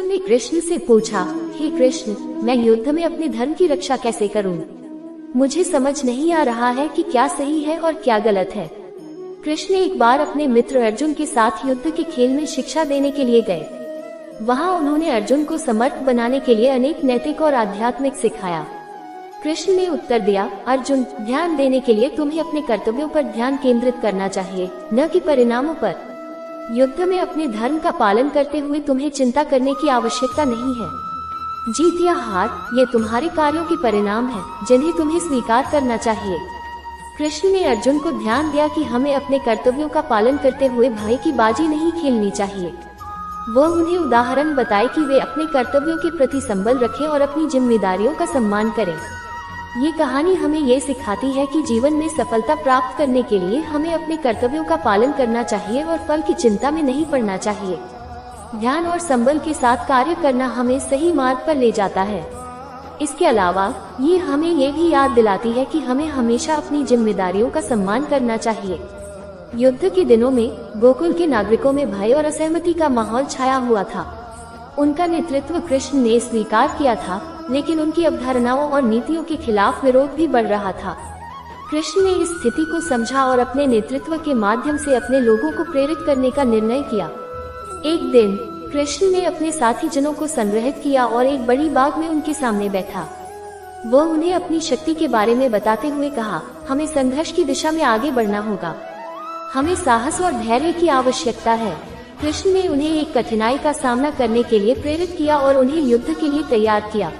अर्जुन ने कृष्ण से पूछा, हे कृष्ण, मैं युद्ध में अपने धर्म की रक्षा कैसे करूं? मुझे समझ नहीं आ रहा है कि क्या सही है और क्या गलत है। कृष्ण एक बार अपने मित्र अर्जुन के साथ युद्ध के खेल में शिक्षा देने के लिए गए। वहां उन्होंने अर्जुन को समर्थ बनाने के लिए अनेक नैतिक और आध्यात्मिक सिखाया। कृष्ण ने उत्तर दिया, अर्जुन, ध्यान देने के लिए तुम्हें अपने कर्तव्यों पर ध्यान केंद्रित करना चाहिए, न कि परिणामों पर। युद्ध में अपने धर्म का पालन करते हुए तुम्हें चिंता करने की आवश्यकता नहीं है। जीत या हार ये तुम्हारे कार्यों के परिणाम हैं, जिन्हें तुम्हें स्वीकार करना चाहिए। कृष्ण ने अर्जुन को ध्यान दिया कि हमें अपने कर्तव्यों का पालन करते हुए भय की बाजी नहीं खेलनी चाहिए। वो उन्हें उदाहरण बताए कि वे अपने कर्तव्यों के प्रति संबल रखें और अपनी जिम्मेदारियों का सम्मान करें। ये कहानी हमें ये सिखाती है कि जीवन में सफलता प्राप्त करने के लिए हमें अपने कर्तव्यों का पालन करना चाहिए और फल की चिंता में नहीं पड़ना चाहिए। ध्यान और संबल के साथ कार्य करना हमें सही मार्ग पर ले जाता है। इसके अलावा ये हमें ये भी याद दिलाती है कि हमें हमेशा अपनी जिम्मेदारियों का सम्मान करना चाहिए। युद्ध के दिनों में गोकुल के नागरिकों में भय और असहमति का माहौल छाया हुआ था। उनका नेतृत्व कृष्ण ने स्वीकार किया था, लेकिन उनकी अवधारणाओं और नीतियों के खिलाफ विरोध भी बढ़ रहा था। कृष्ण ने इस स्थिति को समझा और अपने नेतृत्व के माध्यम से अपने लोगों को प्रेरित करने का निर्णय किया। एक दिन कृष्ण ने अपने साथी जनों को संग्रहित किया और एक बड़ी बाग में उनके सामने बैठा। वो उन्हें अपनी शक्ति के बारे में बताते हुए कहा, हमें संघर्ष की दिशा में आगे बढ़ना होगा। हमें साहस और धैर्य की आवश्यकता है। कृष्ण ने उन्हें एक कठिनाई का सामना करने के लिए प्रेरित किया और उन्हें युद्ध के लिए तैयार किया।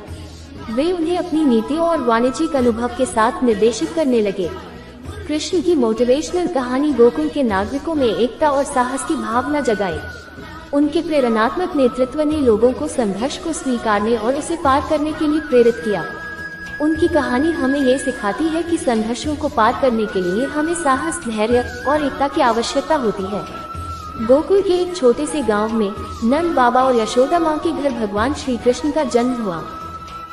वे उन्हें अपनी नीतियों और वाणिज्यिक अनुभव के साथ निर्देशित करने लगे। कृष्ण की मोटिवेशनल कहानी गोकुल के नागरिकों में एकता और साहस की भावना जगाई। उनके प्रेरणात्मक नेतृत्व ने लोगों को संघर्ष को स्वीकारने और उसे पार करने के लिए प्रेरित किया। उनकी कहानी हमें ये सिखाती है कि संघर्षों को पार करने के लिए हमें साहस, धैर्य और एकता की आवश्यकता होती है। गोकुल के एक छोटे से गांव में नंद बाबा और यशोदा माँ के घर भगवान श्री कृष्ण का जन्म हुआ।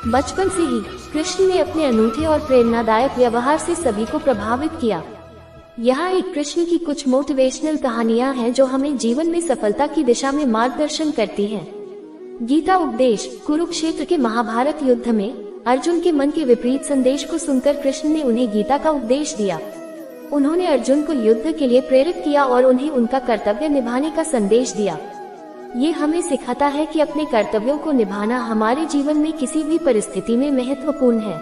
बचपन से ही कृष्ण ने अपने अनूठे और प्रेरणादायक व्यवहार से सभी को प्रभावित किया। यहाँ एक कृष्ण की कुछ मोटिवेशनल कहानियाँ हैं जो हमें जीवन में सफलता की दिशा में मार्गदर्शन करती हैं। गीता उपदेश। कुरुक्षेत्र के महाभारत युद्ध में अर्जुन के मन के विपरीत संदेश को सुनकर कृष्ण ने उन्हें गीता का उपदेश दिया। उन्होंने अर्जुन को युद्ध के लिए प्रेरित किया और उन्हें उनका कर्तव्य निभाने का संदेश दिया। ये हमें सिखाता है कि अपने कर्तव्यों को निभाना हमारे जीवन में किसी भी परिस्थिति में महत्वपूर्ण है।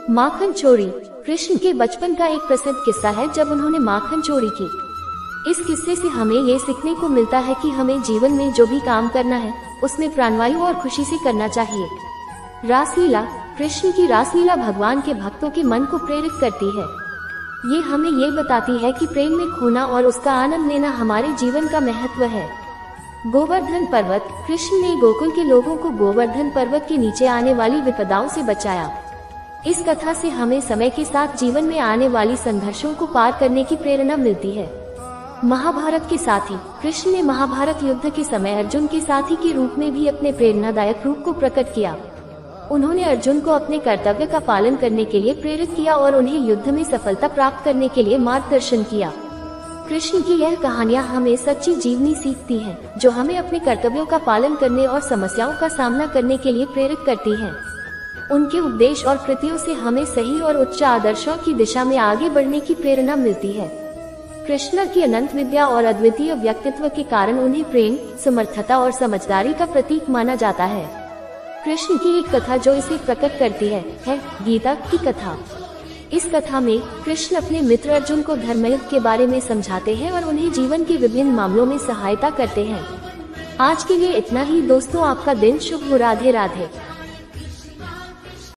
माखन चोरी। कृष्ण के बचपन का एक प्रसिद्ध किस्सा है जब उन्होंने माखन चोरी की। इस किस्से से हमें ये सीखने को मिलता है कि हमें जीवन में जो भी काम करना है उसमें प्राणवायु और खुशी से करना चाहिए। रासलीला। कृष्ण की रासलीला भगवान के भक्तों के मन को प्रेरित करती है। ये हमें ये बताती है कि प्रेम में खोना और उसका आनंद लेना हमारे जीवन का महत्व है। गोवर्धन पर्वत। कृष्ण ने गोकुल के लोगों को गोवर्धन पर्वत के नीचे आने वाली विपदाओं से बचाया। इस कथा से हमें समय के साथ जीवन में आने वाली संघर्षों को पार करने की प्रेरणा मिलती है। महाभारत के साथी। कृष्ण ने महाभारत युद्ध के समय अर्जुन के साथी के रूप में भी अपने प्रेरणादायक रूप को प्रकट किया। उन्होंने अर्जुन को अपने कर्तव्य का पालन करने के लिए प्रेरित किया और उन्हें युद्ध में सफलता प्राप्त करने के लिए मार्गदर्शन किया। कृष्ण की यह कहानियाँ हमें सच्ची जीवनी सीखती हैं, जो हमें अपने कर्तव्यों का पालन करने और समस्याओं का सामना करने के लिए प्रेरित करती हैं। उनके उपदेश और कृतियों से हमें सही और उच्च आदर्शों की दिशा में आगे बढ़ने की प्रेरणा मिलती है। कृष्ण की अनंत विद्या और अद्वितीय व्यक्तित्व के कारण उन्हें प्रेम, समर्थता और समझदारी का प्रतीक माना जाता है। कृष्ण की एक कथा जो इसे प्रकट करती है गीता की कथा। इस कथा में कृष्ण अपने मित्र अर्जुन को धर्मयुद्ध के बारे में समझाते हैं और उन्हें जीवन के विभिन्न मामलों में सहायता करते हैं। आज के लिए इतना ही दोस्तों, आपका दिन शुभ हो। राधे राधे।